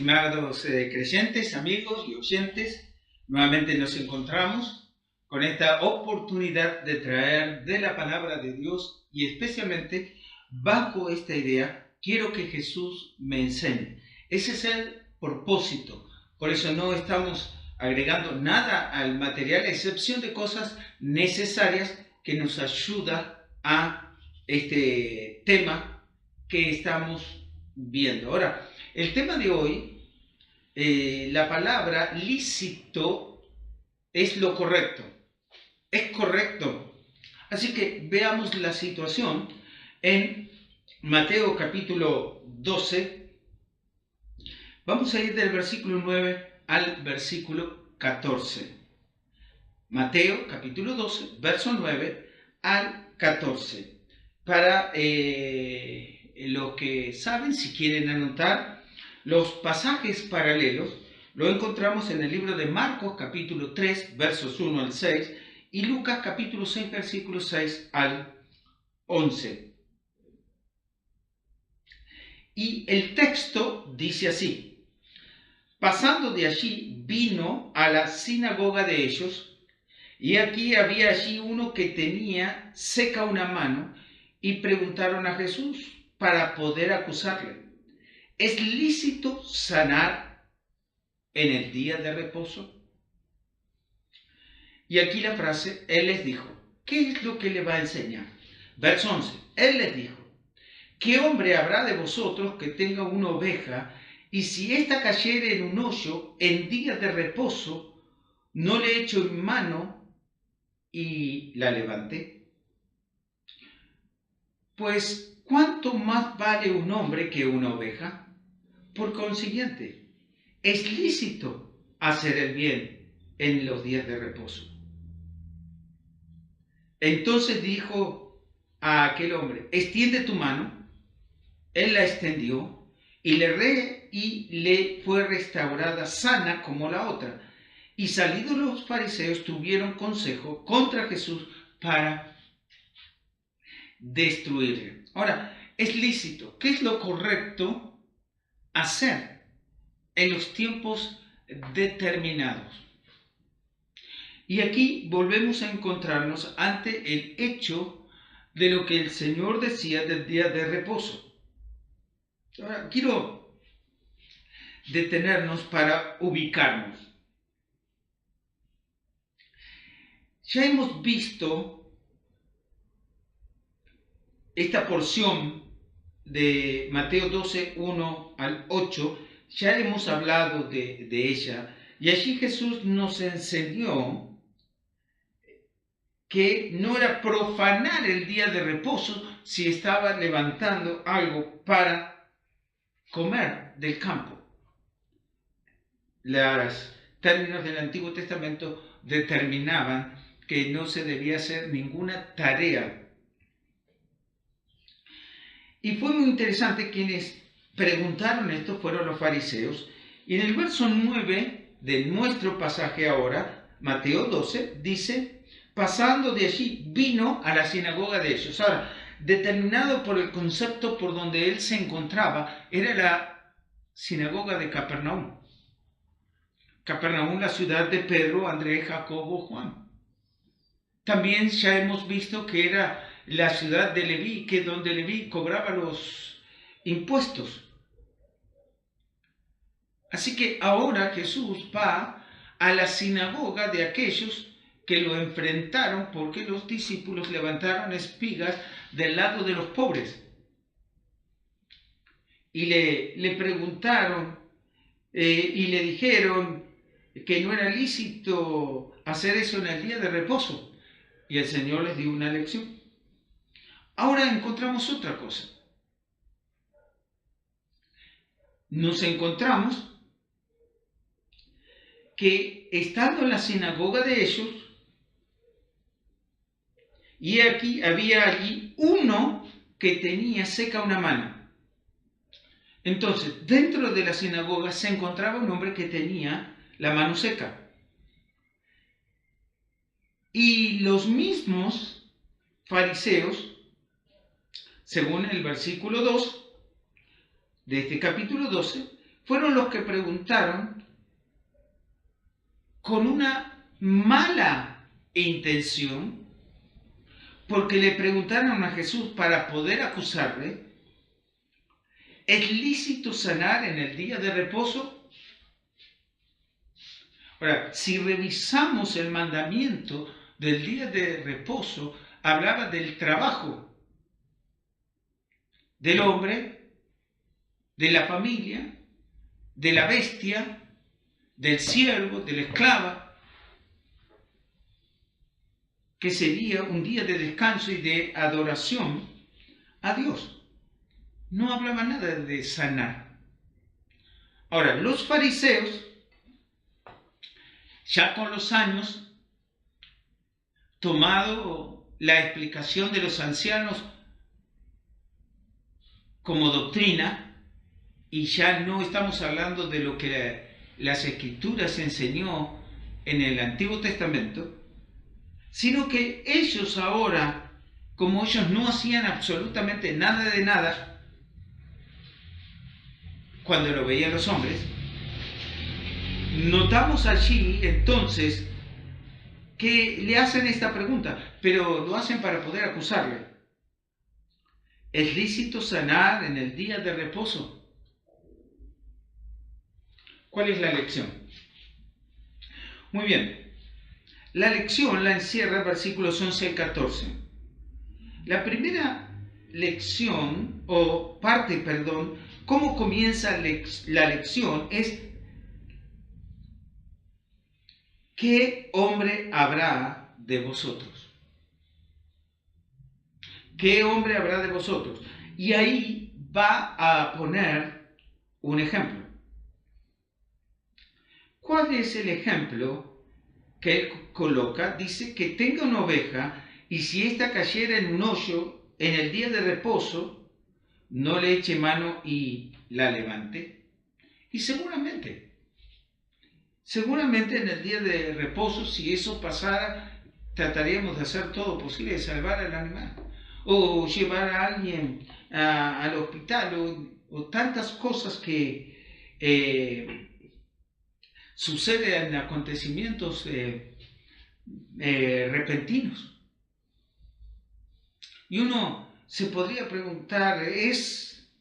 Estimados creyentes, amigos y oyentes, nuevamente nos encontramos con esta oportunidad de traer de la palabra de Dios y especialmente bajo esta idea, quiero que Jesús me enseñe. Ese es el propósito. Por eso no estamos agregando nada al material, a excepción de cosas necesarias que nos ayudan a este tema que estamos viendo. Ahora, el tema de hoy, la palabra lícito es lo correcto, es correcto. Así que veamos la situación en Mateo capítulo 12. Vamos a ir del versículo 9 al versículo 14. Mateo capítulo 12, verso 9 al 14. Para los que saben, si quieren anotar, los pasajes paralelos lo encontramos en el libro de Marcos capítulo 3, versos 1 al 6 y Lucas capítulo 6, versículos 6 al 11. Y el texto dice así: pasando de allí, vino a la sinagoga de ellos, y aquí había allí uno que tenía seca una mano, y preguntaron a Jesús para poder acusarle: ¿es lícito sanar en el día de reposo? Y aquí la frase, él les dijo, ¿qué es lo que le va a enseñar? Verso 11, él les dijo: ¿qué hombre habrá de vosotros que tenga una oveja, y si ésta cayere en un hoyo en día de reposo, no le echo en mano y la levante? Pues, ¿cuánto más vale un hombre que una oveja? Por consiguiente, es lícito hacer el bien en los días de reposo. Entonces dijo a aquel hombre: extiende tu mano. Él la extendió y le fue restaurada sana como la otra. Y salidos los fariseos tuvieron consejo contra Jesús para destruirle. Ahora, es lícito. ¿Qué es lo correcto hacer en los tiempos determinados? Y aquí volvemos a encontrarnos ante el hecho de lo que el Señor decía del día de reposo. Ahora, quiero detenernos para ubicarnos. Ya hemos visto esta porción de Mateo 12, 1 al 8, ya hemos hablado de ella, y allí Jesús nos enseñó que no era profanar el día de reposo si estaba levantando algo para comer del campo. Los términos del Antiguo Testamento determinaban que no se debía hacer ninguna tarea. Y fue muy interesante, quienes preguntaron esto fueron los fariseos. Y en el verso 9 de nuestro pasaje ahora, Mateo 12, dice: pasando de allí, vino a la sinagoga de ellos. Ahora, determinado por el concepto por donde él se encontraba, era la sinagoga de Capernaum. Capernaum, la ciudad de Pedro, Andrés, Jacobo, Juan. También ya hemos visto que era la ciudad de Leví, que donde Leví cobraba los impuestos. Así que ahora Jesús va a la sinagoga de aquellos que lo enfrentaron porque los discípulos levantaron espigas del lado de los pobres. Y le preguntaron y le dijeron que no era lícito hacer eso en el día de reposo. Y el Señor les dio una lección. Ahora encontramos otra cosa. Nos encontramos que estando en la sinagoga de ellos, y aquí había allí uno que tenía seca una mano. Entonces, dentro de la sinagoga se encontraba un hombre que tenía la mano seca. Y los mismos fariseos, según el versículo 2 de este capítulo 12, fueron los que preguntaron con una mala intención, porque le preguntaron a Jesús para poder acusarle: ¿es lícito sanar en el día de reposo? Ahora, si revisamos el mandamiento del día de reposo, hablaba del trabajo del hombre, de la familia, de la bestia, del siervo, de la esclava, que sería un día de descanso y de adoración a Dios. No hablaba nada de sanar. Ahora, los fariseos, ya con los años, tomado la explicación de los ancianos como doctrina, y ya no estamos hablando de lo que las Escrituras enseñó en el Antiguo Testamento, sino que ellos ahora, como ellos no hacían absolutamente nada de nada cuando lo veían los hombres, notamos allí entonces que le hacen esta pregunta, pero lo hacen para poder acusarle: ¿es lícito sanar en el día de reposo? ¿Cuál es la lección? Muy bien, la lección la encierra versículos 11 y 14. La primera lección, o parte, perdón, cómo comienza la lección es: ¿qué hombre habrá de vosotros? ¿Qué hombre habrá de vosotros? Y ahí va a poner un ejemplo. ¿Cuál es el ejemplo que él coloca? Dice que tenga una oveja y si ésta cayera en un hoyo en el día de reposo, no le eche mano y la levante. Y seguramente en el día de reposo, si eso pasara, trataríamos de hacer todo posible de salvar al animal, o llevar a alguien al hospital, o tantas cosas que suceden en acontecimientos repentinos. Y uno se podría preguntar: ¿es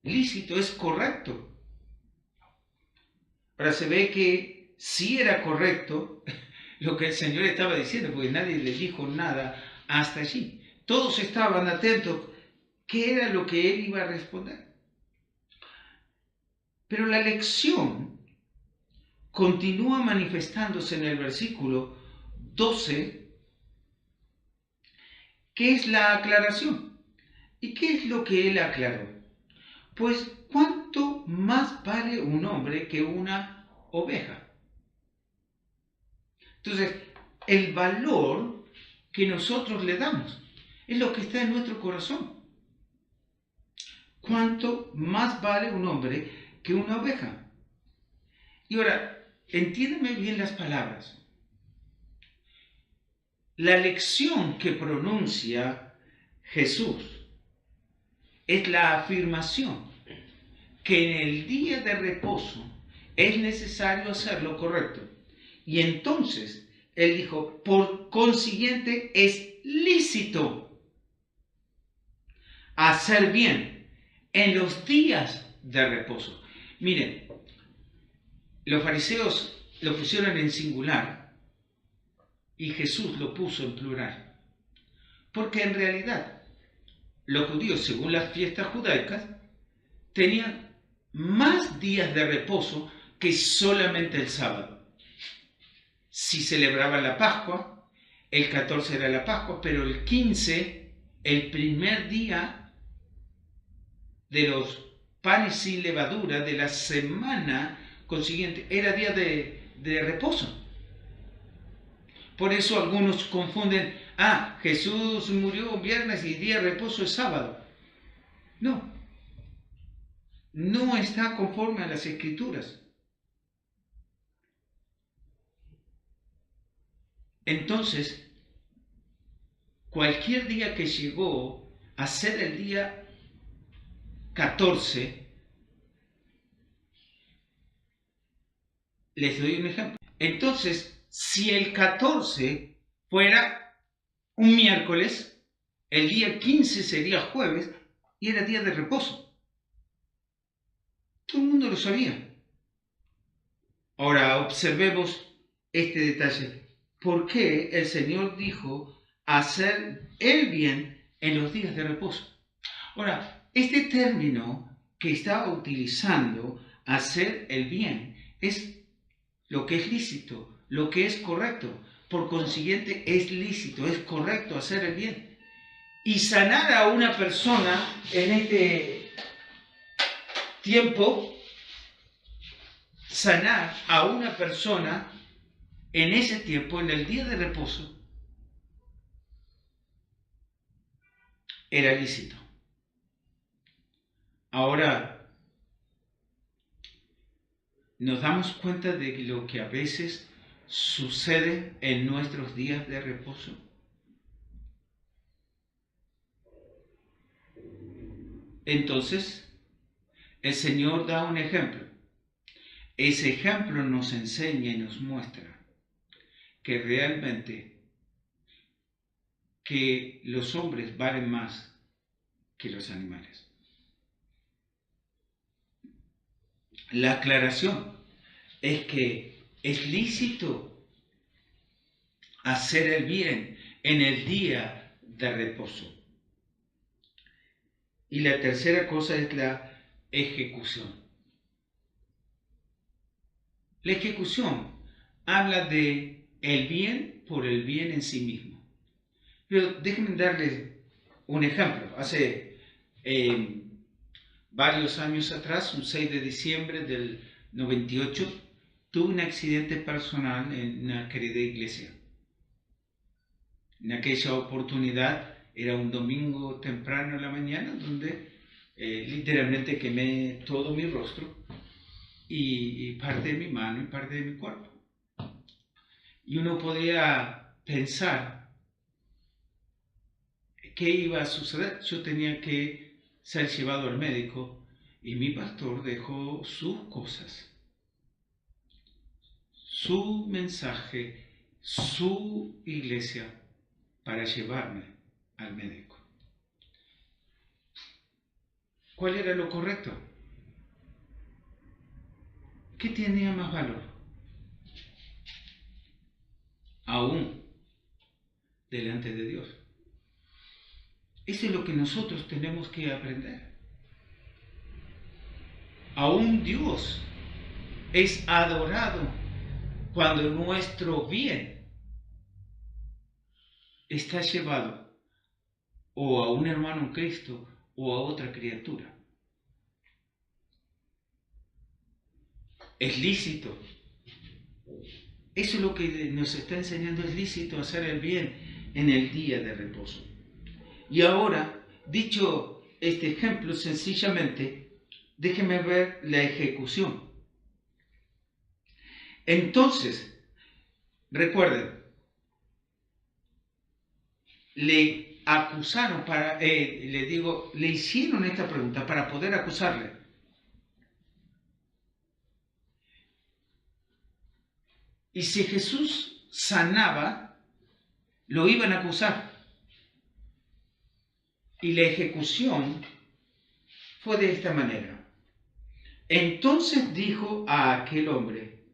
lícito? ¿Es correcto? Ahora se ve que sí era correcto lo que el Señor estaba diciendo, porque nadie le dijo nada hasta allí. Todos estaban atentos qué era lo que él iba a responder. Pero la lección continúa manifestándose en el versículo 12, que es la aclaración. ¿Y qué es lo que él aclaró? Pues, ¿cuánto más vale un hombre que una oveja? Entonces, el valor que nosotros le damos es lo que está en nuestro corazón. ¿Cuánto más vale un hombre que una oveja? Y ahora, entiéndeme bien las palabras. La lección que pronuncia Jesús es la afirmación que en el día de reposo es necesario hacer lo correcto. Y entonces él dijo: por consiguiente es lícito hacer bien en los días de reposo. Miren, los fariseos lo pusieron en singular y Jesús lo puso en plural, porque en realidad los judíos, según las fiestas judaicas, tenían más días de reposo que solamente el sábado. Si celebraban la Pascua, el 14 era la Pascua, pero el 15, el primer día de los panes sin levadura de la semana consiguiente, era día de reposo. Por eso algunos confunden: Jesús murió viernes y día de reposo es sábado. No está conforme a las Escrituras. Entonces, cualquier día que llegó a ser el día 14 Les doy un ejemplo. Entonces, si el 14 fuera un miércoles, el día 15 sería jueves y era día de reposo. Todo el mundo lo sabía. Ahora observemos este detalle. ¿Por qué el Señor dijo hacer el bien en los días de reposo? Ahora, este término que estaba utilizando, hacer el bien, es lo que es lícito, lo que es correcto. Por consiguiente, es lícito, es correcto hacer el bien. Y sanar a una persona en este tiempo, sanar a una persona en ese tiempo, en el día de reposo, era lícito. Ahora, nos damos cuenta de lo que a veces sucede en nuestros días de reposo. Entonces, el Señor da un ejemplo. Ese ejemplo nos enseña y nos muestra que realmente que los hombres valen más que los animales. La aclaración es que es lícito hacer el bien en el día de reposo. Y la tercera cosa es la ejecución. La ejecución habla de el bien por el bien en sí mismo. Pero déjenme darles un ejemplo. Hace varios años atrás, un 6 de diciembre del 98, tuve un accidente personal en una querida iglesia. En aquella oportunidad era un domingo temprano en la mañana donde literalmente quemé todo mi rostro y parte de mi mano y parte de mi cuerpo. Y uno podría pensar qué iba a suceder. Yo tenía que ser llevado al médico y mi pastor dejó sus cosas, su mensaje, su iglesia para llevarme al médico. ¿Cuál era lo correcto? ¿Qué tenía más valor? Aún delante de Dios. Eso es lo que nosotros tenemos que aprender. Aún Dios es adorado cuando nuestro bien está llevado o a un hermano en Cristo o a otra criatura. Es lícito. Eso es lo que nos está enseñando, es lícito hacer el bien en el día de reposo. Y ahora, dicho este ejemplo, sencillamente, déjenme ver la ejecución. Entonces, recuerden, le acusaron le hicieron esta pregunta para poder acusarle. Y si Jesús sanaba, lo iban a acusar. Y la ejecución fue de esta manera. Entonces dijo a aquel hombre,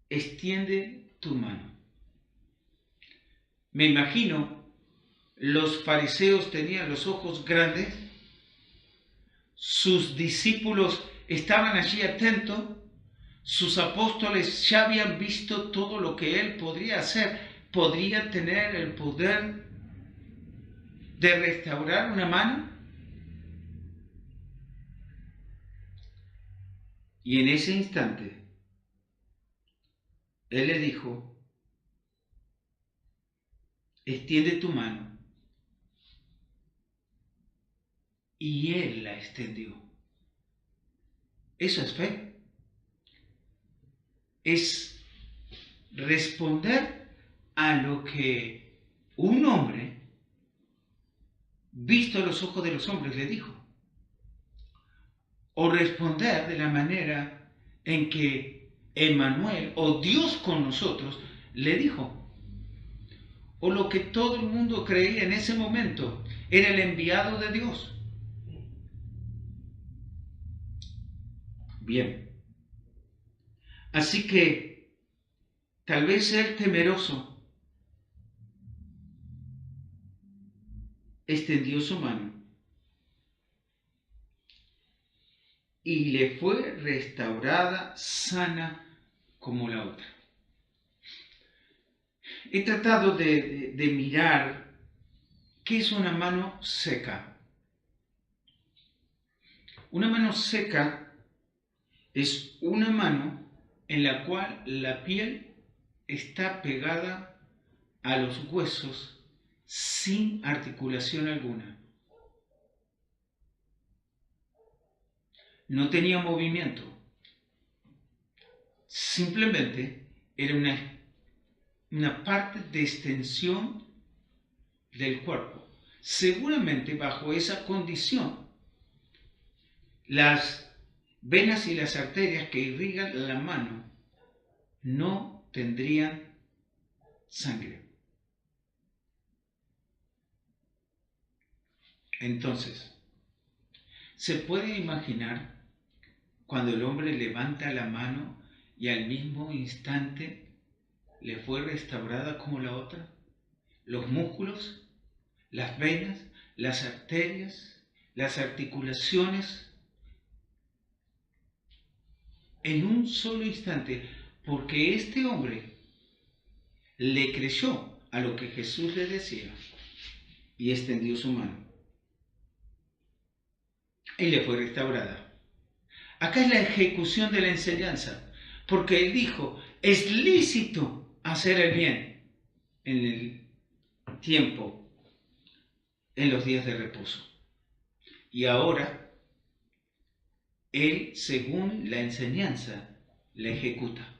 extiende tu mano. Me imagino, los fariseos tenían los ojos grandes, sus discípulos estaban allí atentos, sus apóstoles ya habían visto todo lo que él podría hacer, podría tener el poder de restaurar una mano. Y en ese instante, él le dijo, extiende tu mano. Y él la extendió. Eso es fe. Es responder a lo que un hombre, visto a los ojos de los hombres, le dijo. O responder de la manera en que Emmanuel o Dios con nosotros, le dijo. O lo que todo el mundo creía en ese momento, era el enviado de Dios. Bien. Así que tal vez el temeroso extendió su mano y le fue restaurada sana como la otra. He tratado de mirar qué es una mano seca. Una mano seca es una mano en la cual la piel está pegada a los huesos sin articulación alguna. No tenía movimiento. Simplemente era una parte de extensión del cuerpo. Seguramente bajo esa condición, las venas y las arterias que irrigan la mano no tendrían sangre. Entonces, ¿se puede imaginar cuando el hombre levanta la mano y al mismo instante le fue restaurada como la otra? Los músculos, las venas, las arterias, las articulaciones, en un solo instante, porque este hombre le creyó a lo que Jesús le decía y extendió su mano y le fue restaurada. Acá es la ejecución de la enseñanza, porque él dijo, es lícito hacer el bien en el tiempo, en los días de reposo. Y ahora, él, según la enseñanza, la ejecuta.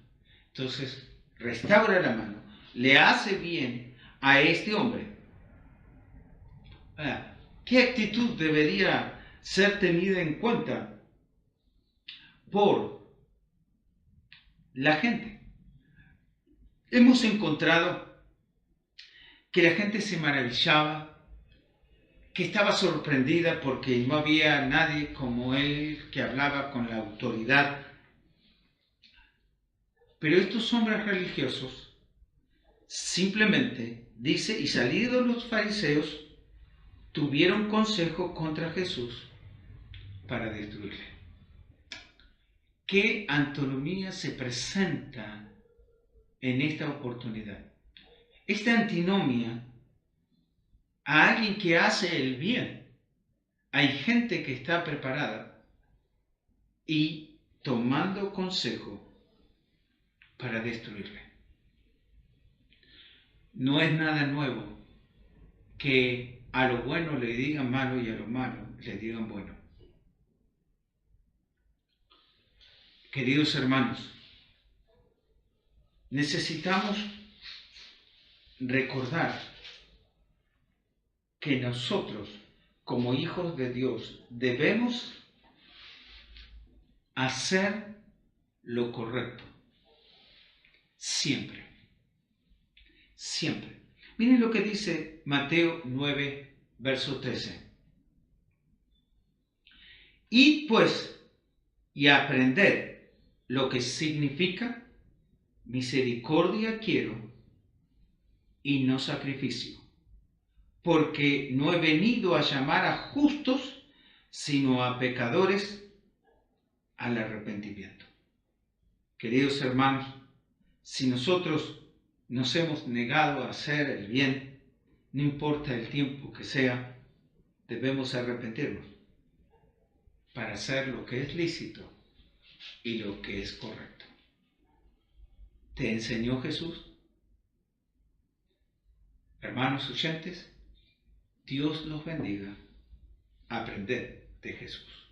Entonces, restaura la mano, le hace bien a este hombre. Ahora, ¿qué actitud debería ser tenida en cuenta por la gente? Hemos encontrado que la gente se maravillaba, que estaba sorprendida porque no había nadie como él que hablaba con la autoridad. Pero estos hombres religiosos simplemente, dice, y salidos los fariseos, tuvieron consejo contra Jesús para destruirle. ¿Qué antinomía se presenta en esta oportunidad? Esta antinomia a alguien que hace el bien. Hay gente que está preparada y tomando consejo para destruirle. No es nada nuevo que a lo bueno le digan malo y a lo malo le digan bueno. Queridos hermanos, necesitamos recordar que nosotros, como hijos de Dios, debemos hacer lo correcto. Siempre. Siempre. Miren lo que dice Mateo 9, verso 13. Id pues y aprended lo que significa misericordia quiero y no sacrificio, porque no he venido a llamar a justos, sino a pecadores al arrepentimiento. Queridos hermanos, si nosotros nos hemos negado a hacer el bien, no importa el tiempo que sea, debemos arrepentirnos para hacer lo que es lícito y lo que es correcto. ¿Te enseñó Jesús? Hermanos oyentes, Dios los bendiga. Aprended de Jesús.